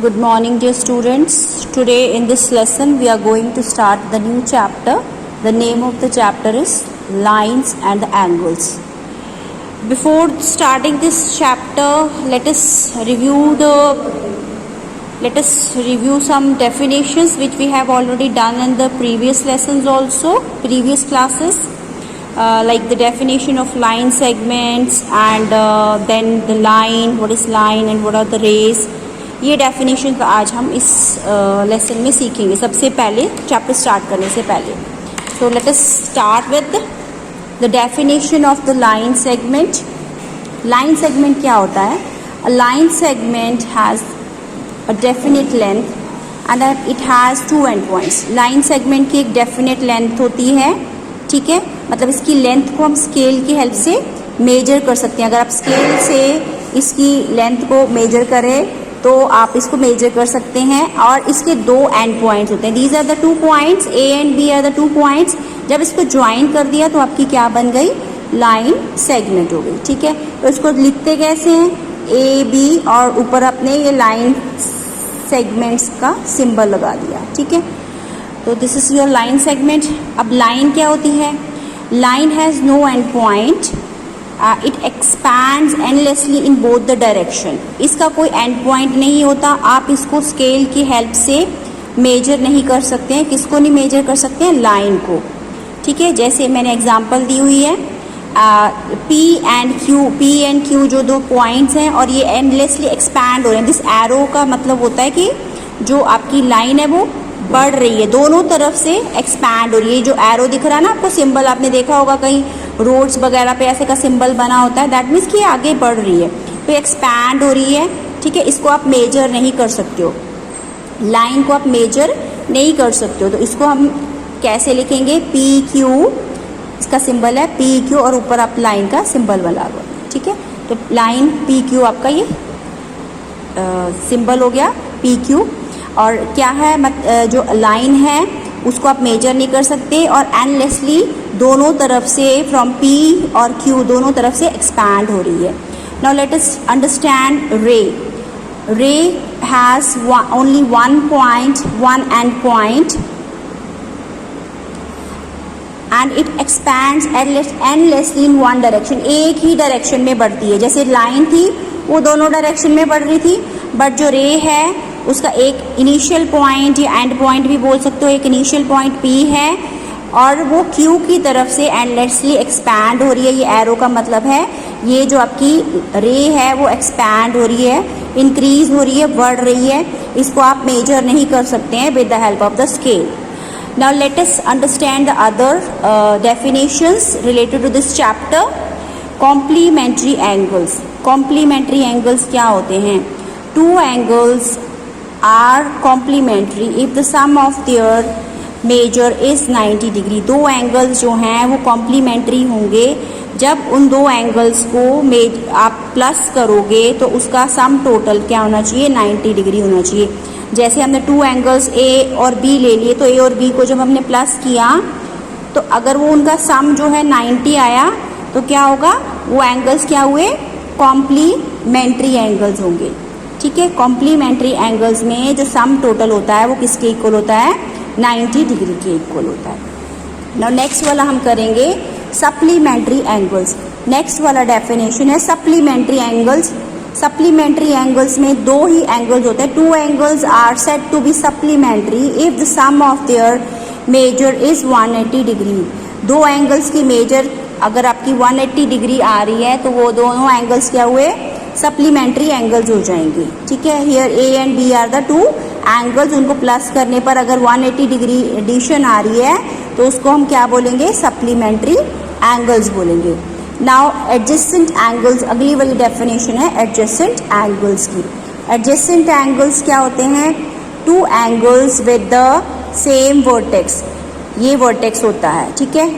Good morning, dear students. Today in this lesson we are going to start the new chapter. The name of the chapter is Lines and the Angles. Before starting this chapter, let us review some definitions which we have already done in the previous lessons also, previous classes. Like the definition of line segments and then the line, what is line and what are the rays. ये definition आज हम इस lesson में सीखेंगे सबसे पहले chapter start करने से पहले. So let us start with the definition of the line segment. Line segment क्या होता है? A line segment has a definite length and it has two end points. Line segment की एक डेफिनेट लेंथ होती है, ठीक है, मतलब इसकी लेंथ को हम स्केल की हेल्प से मेजर कर सकते हैं. अगर आप स्केल से इसकी लेंथ को मेजर करें तो आप इसको मेजर कर सकते हैं. और इसके दो एंड पॉइंट्स होते हैं. These are the 2 points, A and B are the 2 points. जब इसको ज्वाइन कर दिया तो आपकी क्या बन गई? लाइन सेगमेंट हो गई, ठीक है. तो इसको लिखते कैसे हैं? ए बी और ऊपर अपने ये लाइन सेगमेंट्स का सिंबल लगा दिया, ठीक है. तो this is your line segment. अब लाइन क्या होती है? Line has no end point. It expands endlessly in both the direction. इसका कोई एंड पॉइंट नहीं होता. आप इसको स्केल की हेल्प से मेजर नहीं कर सकते हैं. किसको नहीं मेजर कर सकते हैं? लाइन को, ठीक है. जैसे मैंने एग्जांपल दी हुई है, पी एंड क्यू जो दो पॉइंट्स हैं और ये एंडलेसली एक्सपैंड हो रहे हैं. दिस एरो का मतलब होता है कि जो आपकी लाइन है वो बढ़ रही है, दोनों तरफ से एक्सपैंड हो रही है. जो एरो दिख रहा है ना आपको, सिंबल आपने देखा होगा कहीं रोड्स वगैरह पे ऐसे का सिंबल बना होता है, दैट मीन्स कि ये आगे बढ़ रही है, तो एक्सपैंड हो रही है, ठीक है. इसको आप मेजर नहीं कर सकते हो, लाइन को आप मेजर नहीं कर सकते हो. तो इसको हम कैसे लिखेंगे? पी क्यू, इसका सिंबल है पी क्यू और ऊपर आप लाइन का सिंबल बना दो, ठीक है. तो लाइन पी क्यू आपका ये सिंबल हो गया पी क्यू. और क्या है, जो लाइन है उसको आप मेजर नहीं कर सकते और एंडलेसली दोनों तरफ से फ्रॉम पी और क्यू दोनों तरफ से एक्सपैंड हो रही है. नाउ लेट अस अंडरस्टैंड रे. रे has only one point, one and point and it expands endlessly in one direction. एक ही डायरेक्शन में बढ़ती है. जैसे लाइन थी वो दोनों डायरेक्शन में बढ़ रही थी, बट जो रे है उसका एक इनिशियल पॉइंट या एंड पॉइंट भी बोल सकते हो. एक इनिशियल पॉइंट पी है और वो क्यू की तरफ से एंडलेसली एक्सपैंड हो रही है. ये एरो का मतलब है ये जो आपकी रे है वो एक्सपैंड हो रही है, इंक्रीज हो रही है, बढ़ रही है. इसको आप मेजर नहीं कर सकते हैं with the help of the scale. Now let us understand the other definitions related to this chapter. Complementary angles. Complementary angles क्या होते हैं? Two angles are complementary if the sum of their measure is 90 degree. दो angles जो हैं वो complementary होंगे जब उन दो एंगल्स को आप प्लस करोगे तो उसका सम टोटल क्या होना चाहिए? 90 डिग्री होना चाहिए. जैसे हमने टू एंगल्स ए और बी ले लिए, तो ए और बी को जब हमने प्लस किया तो अगर वो उनका सम जो है 90 आया तो क्या होगा? वो एंगल्स क्या हुए? कॉम्प्लीमेंट्री एंगल्स होंगे, ठीक है. कॉम्प्लीमेंट्री एंगल्स में जो सम टोटल होता है वो किसके इक्वल होता है? 90 डिग्री के इक्वल होता है. नाउ नेक्स्ट वाला हम करेंगे सप्लीमेंट्री एंगल्स. नेक्स्ट वाला डेफिनेशन है सप्लीमेंट्री एंगल्स. सप्लीमेंट्री एंगल्स में दो ही एंगल्स होते हैं. Two angles are said to be supplementary if the sum of their measure is 180 degree. दो एंगल्स की मेजर अगर आपकी 180 डिग्री आ रही है तो वो दोनों एंगल्स क्या हुए? सप्लीमेंट्री एंगल्स हो जाएंगे, ठीक है. Here A and B are the 2 angles. उनको प्लस करने पर अगर 180 डिग्री एडिशन आ रही है तो उसको हम क्या बोलेंगे? सप्लीमेंट्री एंगल्स बोलेंगे. नाउ एडजेसेंट एंगल्स, अगली वाली डेफिनेशन है एडजेसेंट एंगल्स की. एडजेसेंट एंगल्स क्या होते हैं? Two angles with the same vertex. ये वर्टेक्स होता है, ठीक है.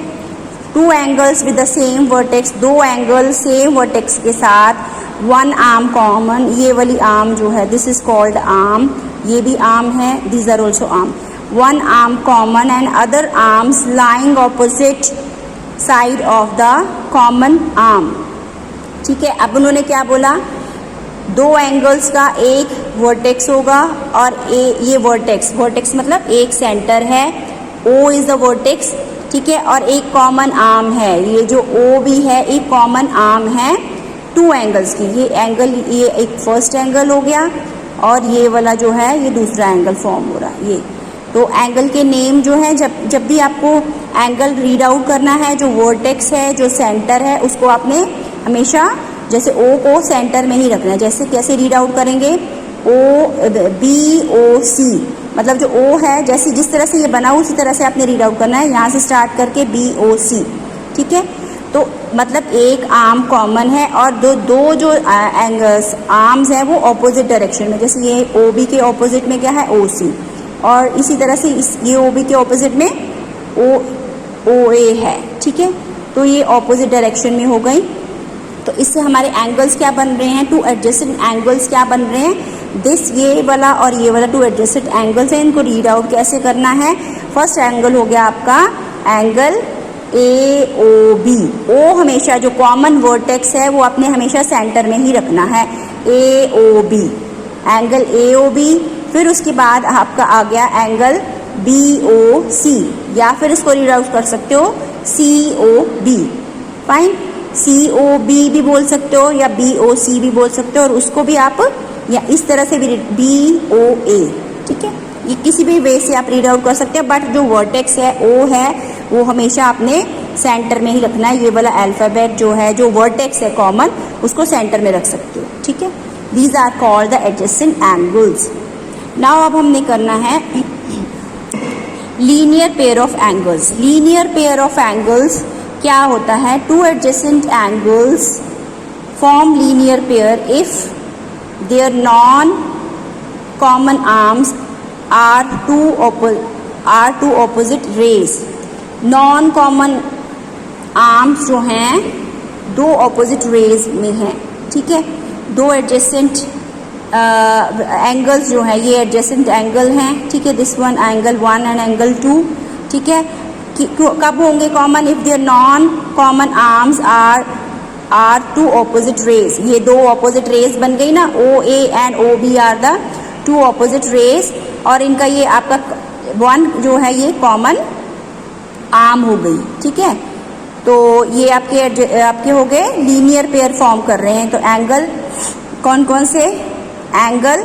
Two angles with the same vertex, दो एंगल सेम वर्टेक्स के साथ वन आर्म कॉमन. ये वाली आर्म जो है दिस इज कॉल्ड आर्म. ये भी आर्म है, these are also arm. One arm common and other arms lying opposite side of the common arm, ठीक है. अब उन्होंने क्या बोला? दो एंगल्स का एक वर्टेक्स होगा और ये वर्टेक्स मतलब एक सेंटर है, O इज द वर्टेक्स, ठीक है, और एक कॉमन आर्म है, ये जो O भी है एक कॉमन आर्म है टू एंगल्स की। ये एंगल, ये एक फर्स्ट एंगल हो गया और ये वाला जो है ये दूसरा एंगल फॉर्म हो रहा है। ये तो एंगल के नेम जो है, जब भी आपको एंगल रीड आउट करना है, जो वर्टेक्स है, जो सेंटर है, उसको आपने हमेशा जैसे O को सेंटर में ही रखना है। जैसे कैसे रीड आउट करेंगे, BOC, मतलब जो O है जैसे जिस तरह से ये बना उसी तरह से आपने रीड आउट करना है, यहाँ से स्टार्ट करके BOC, ठीक है। तो मतलब एक आर्म कॉमन है और दो जो एंगल्स आर्म्स हैं वो ऑपोजिट डायरेक्शन में, जैसे ये OB के ऑपोजिट में क्या है OC, और इसी तरह से ये OB के ऑपोजिट में OA है, ठीक है। तो ये ऑपोजिट डायरेक्शन में हो गई। तो इससे हमारे एंगल्स क्या बन रहे हैं, टू एडजेसेंट एंगल्स क्या बन रहे हैं, दिस, ये वाला और ये वाला टू एडजेसेंट एंगल्स हैं। इनको रीड आउट कैसे करना है, फर्स्ट एंगल हो गया आपका एंगल AOB। O हमेशा जो कॉमन वर्टेक्स है वो आपने हमेशा सेंटर में ही रखना है, AOB, एंगल AOB। फिर उसके बाद आपका आ गया एंगल BOC, या फिर इसको रीड आउट कर सकते हो COB, फाइन, COB भी बोल सकते हो या BOC भी बोल सकते हो, और उसको भी आप या इस तरह से भी BOA, ठीक है। ये किसी भी वे से आप रीड आउट कर सकते हो, बट जो वर्टेक्स है O है वो हमेशा आपने सेंटर में ही रखना है। ये वाला अल्फाबेट जो है, जो वर्टेक्स है कॉमन, उसको सेंटर में रख सकते हो, ठीक है। These are called the adjacent angles. Now अब हमने करना है linear pair of angles. Linear pair of angles क्या होता है, two adjacent angles form linear pair if their non common arms are two opposite rays. Non common arms जो हैं दो ऑपोजिट रेज में हैं, ठीक है। दो एडजेसेंट एंगल्स जो है ये एडजेसेंट एंगल हैं, ठीक है। This one angle 1 and angle 2, ठीक है। कब होंगे common, if their non common arms are two opposite rays. ये दो ऑपोजिट रेज बन गई ना, OA and OB are the two opposite rays, और इनका ये आपका वन जो है ये कॉमन आर्म हो गई, ठीक है। तो ये आपके हो गए लीनियर पेयर फॉर्म कर रहे हैं। तो एंगल कौन कौन से, angle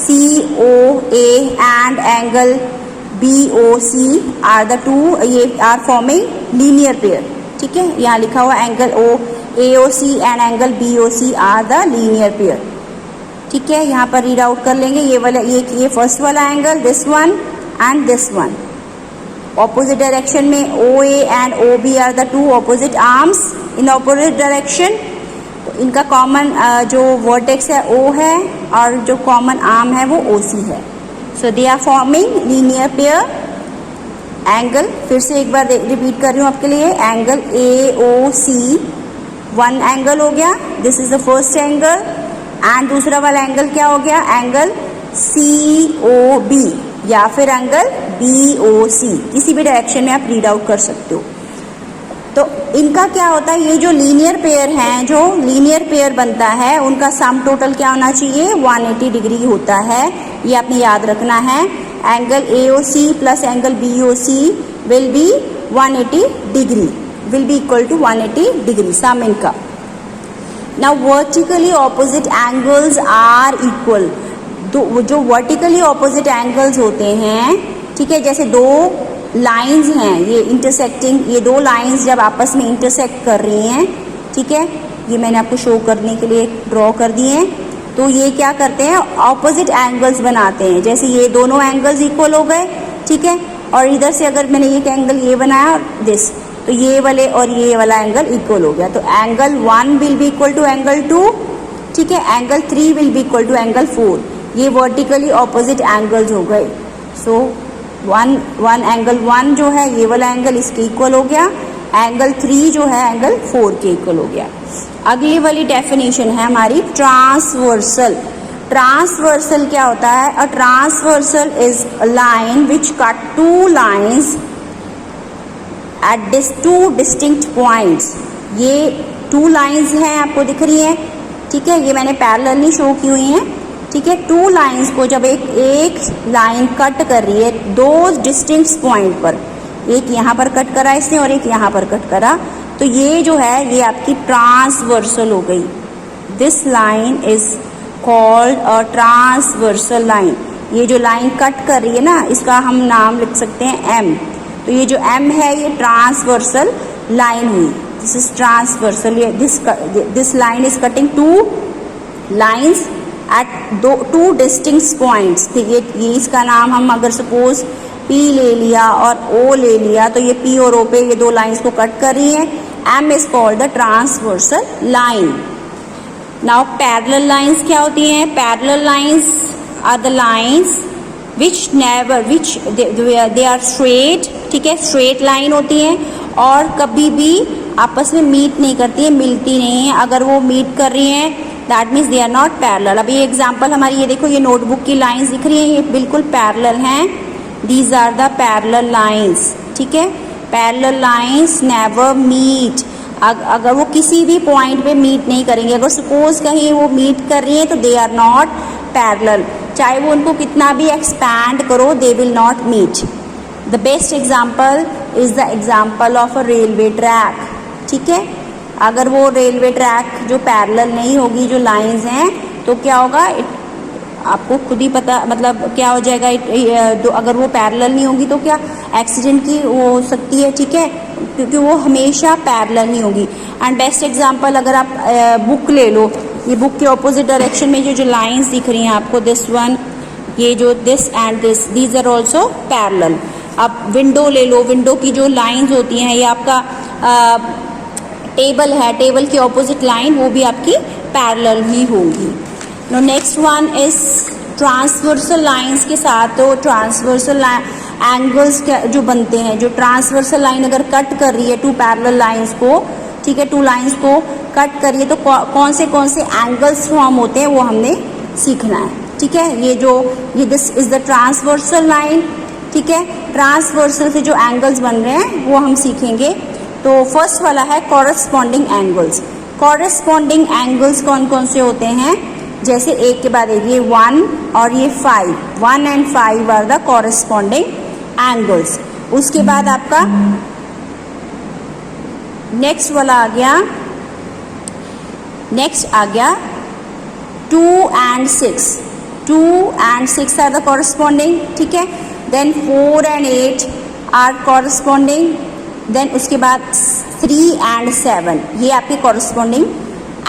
COA and angle BOC are the two, ये आर फॉर्मिंग लीनियर पेयर, ठीक है। यहाँ लिखा हुआ angle AOC and angle BOC are the linear pair, ठीक है। यहाँ पर रीड आउट कर लेंगे ये वाला, ये फर्स्ट वाला angle, this one and this one, opposite direction में OA and OB are the two opposite arms in opposite direction. तो इनका कॉमन जो वर्टेक्स है O है और जो कॉमन आर्म है वो OC है। So they are forming linear pair. Angle फिर से एक बार रिपीट कर रही हूँ आपके लिए, एंगल AOC वन एंगल हो गया, this is the first angle, and दूसरा वाला एंगल क्या हो गया, एंगल COB या फिर एंगल BOC, किसी भी डायरेक्शन में आप रीड आउट कर सकते हो। तो इनका क्या होता है, ये जो लीनियर पेयर हैं, जो लीनियर पेयर बनता है उनका सम टोटल क्या होना चाहिए, 180 डिग्री होता है। ये आपने याद रखना है, angle AOC plus angle BOC will be 180 degree, will be equal to 180 degree sum इनका। Now vertically opposite angles are equal. जो वर्टिकली ऑपोजिट एंगल्स होते हैं, ठीक है, जैसे दो लाइंस हैं ये इंटरसेक्टिंग, ये दो लाइंस जब आपस में इंटरसेक्ट कर रही हैं, ठीक है, ये मैंने आपको शो करने के लिए ड्रॉ कर दिए हैं। तो ये क्या करते हैं, ऑपोजिट एंगल्स बनाते हैं। जैसे ये दोनों एंगल्स इक्वल हो गए, ठीक है, और इधर से अगर मैंने एक एंगल ये बनाया दिस, तो ये वाले और ये वाला एंगल इक्वल हो गया। तो angle 1 will be equal to angle 2, ठीक है, angle 3 will be equal to angle 4। ये वर्टिकली ऑपोजिट एंगल्स हो गए। सो वन एंगल 1 जो है ये वाला एंगल इसके इक्वल हो गया, एंगल 3 जो है एंगल 4 के इक्वल हो गया। अगली वाली डेफिनेशन है हमारी ट्रांसवर्सल। ट्रांसवर्सल क्या होता है, a transversal is a line which cut two lines at two distinct points. ये टू लाइन्स हैं आपको दिख रही हैं, ठीक है, ये मैंने पैरेलली शो की हुई हैं, ठीक है। टू लाइंस को जब एक लाइन कट कर रही है दो डिस्टिंक्ट पॉइंट पर, एक यहाँ पर कट करा इसने और एक यहाँ पर कट करा, तो ये जो है ये आपकी ट्रांसवर्सल हो गई। This line is called a transversal line. ये जो लाइन कट कर रही है ना, इसका हम नाम लिख सकते हैं एम। तो ये जो एम है ये ट्रांसवर्सल लाइन हुई। This is transversal. This line is cutting two lines eight two distinct points. तो ये इसका नाम हम अगर सपोज पी ले लिया और ओ ले लिया, तो ये पी और ओ पे ये दो लाइंस को कट कर रही है। M is called the transversal line. Now parallel lines क्या होती हैं? Parallel lines are the lines which they are straight, ठीक है, स्ट्रेट लाइन होती हैं और कभी भी आपस में मीट नहीं करती है, मिलती नहीं है। अगर वो मीट कर रही हैं that means they are not parallel. अभी ये एग्जांपल हमारी ये देखो, ये नोटबुक की लाइंस दिख रही हैं, ये बिल्कुल पैरेलल हैं। These are the parallel lines, ठीक है। Parallel lines never meet. अगर वो किसी भी पॉइंट पे मीट नहीं करेंगे, अगर सपोज कहीं वो मीट कर रही है तो दे आर नॉट पैरेलल। चाहे वो उनको कितना भी एक्सपैंड करो, they will not meet. The best example is the example of a railway track, ठीक है। अगर वो रेलवे ट्रैक जो पैरेलल नहीं होगी, जो लाइंस हैं, तो क्या होगा, आपको खुद ही पता, मतलब क्या हो जाएगा, अगर वो पैरेलल नहीं होगी तो क्या एक्सीडेंट की वो हो सकती है, ठीक है, क्योंकि वो हमेशा पैरेलल नहीं होगी। एंड बेस्ट एग्जांपल अगर आप बुक ले लो, ये बुक के ऑपोजिट डायरेक्शन में जो लाइंस दिख रही हैं आपको, दिस वन, ये जो this and this, these are also parallel. आप विंडो ले लो, विंडो की जो लाइंस होती हैं, ये आपका टेबल है, टेबल के ऑपोजिट लाइन वो भी आपकी पैरेलल ही होगी। No next one is transversal lines के साथ, तो ट्रांसवर्सल एंगल्स जो बनते हैं, जो ट्रांसवर्सल लाइन अगर कट कर रही है टू पैरेलल लाइंस को, ठीक है, टू लाइंस को कट करिए तो कौन से एंगल्स फॉर्म होते हैं वो हमने सीखना है, ठीक है। ये this is the transversal line, ठीक है। ट्रांसवर्सल से जो एंगल्स बन रहे हैं वो हम सीखेंगे। तो फर्स्ट वाला है कॉरेस्पॉन्डिंग एंगल्स। कॉरेस्पॉन्डिंग एंगल्स कौन कौन से होते हैं? जैसे एक के बाद एक, ये 1 और ये 5, 1 and 5 are the corresponding angles. उसके बाद आपका नेक्स्ट वाला आ गया, नेक्स्ट आ गया 2 and 6, 2 and 6 are the corresponding, ठीक है। Then 4 and 8 are corresponding. Then उसके बाद 3 and 7, ये आपके कॉरेस्पॉन्डिंग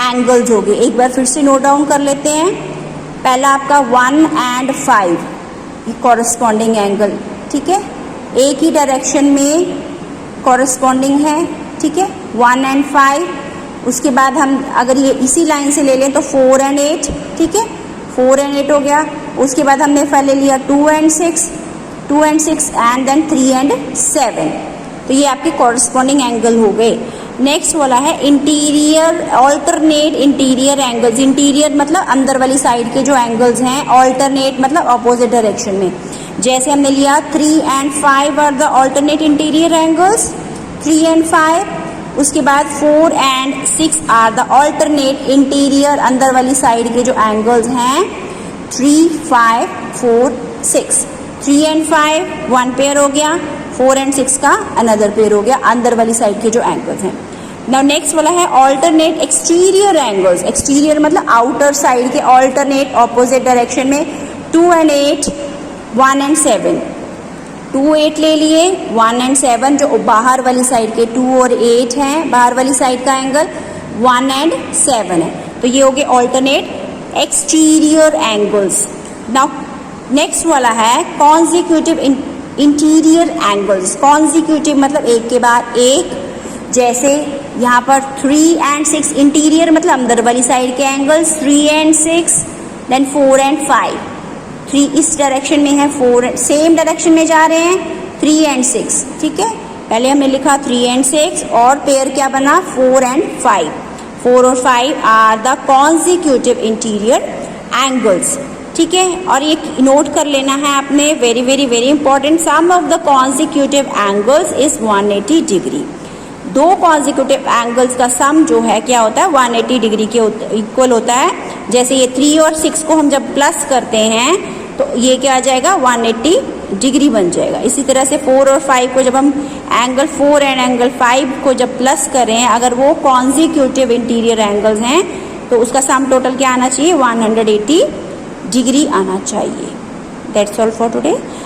एंगल्स हो गए। एक बार फिर से नोट डाउन कर लेते हैं। पहला आपका 1 and 5, ये कॉरेस्पॉन्डिंग एंगल, ठीक है, एक ही डायरेक्शन में कॉरेस्पॉन्डिंग है, ठीक है, 1 and 5। उसके बाद हम अगर ये इसी लाइन से ले लें तो 4 and 8, ठीक है, 4 and 8 हो गया। उसके बाद हमने पहले लिया 2 and 6, 2 and 6 and then 3 and 7, तो ये आपके कॉरेस्पॉन्डिंग एंगल हो गए। नेक्स्ट वाला है interior, alternate interior angles. Interior मतलब अंदर वाली साइड के जो एंगल्स हैं, ऑल्टरनेट मतलब अपोजिट डायरेक्शन में। जैसे हमने लिया 3 and 5 are the alternate interior angles, 3 and 5। उसके बाद 4 and 6 are the alternate interior, अंदर वाली साइड के जो एंगल्स हैं, 3, 5, 4, 6। 3 and 5 वन पेयर हो गया, 4 and 6 का अनदर पेयर हो गया, अंदर वाली साइड के जो एंगल्स हैं। नाउ नेक्स्ट वाला है ऑल्टरनेट एक्सटीरियर एंगल्स। एक्सटीरियर मतलब आउटर साइड के ऑल्टरनेट ऑपोजिट डायरेक्शन में 2 and 8, 1 and 7, 2, 8 ले लिए, 1 and 7 जो बाहर वाली साइड के 2 और 8 हैं, बाहर वाली साइड का एंगल 1 and 7 है। तो ये हो गए alternate exterior angles. Now next वाला है कॉन्जिक्यूटिव इंटीरियर एंगल्स। कॉन्जिक्यूटिव मतलब एक के बाद एक, जैसे यहाँ पर 3 and 6 इंटीरियर मतलब अंदर वाली साइड के एंगल्स, 3 and 6, देन 4 and 5। 3 इस डायरेक्शन में है, 4 सेम डायरेक्शन में जा रहे हैं, 3 and 6, ठीक है। पहले हमने लिखा 3 and 6 और पेयर क्या बना 4 and 5। 4 और 5 are the consecutive interior angles, ठीक है। और ये नोट कर लेना है आपने, very very very important, sum of the consecutive angles is 180 degree. दो कॉन्जिक्यूटिव एंगल्स का सम जो है क्या होता है 180 डिग्री के इक्वल होता है। जैसे ये 3 और 6 को हम जब प्लस करते हैं तो ये क्या आ जाएगा 180 डिग्री बन जाएगा। इसी तरह से 4 और 5 को जब हम एंगल 4 एंड एंगल 5 को जब प्लस करें, अगर वो कॉन्जिक्यूटिव इंटीरियर एंगल्स हैं तो उसका सम टोटल क्या आना चाहिए 180 डिग्री आना चाहिए। That's all for today.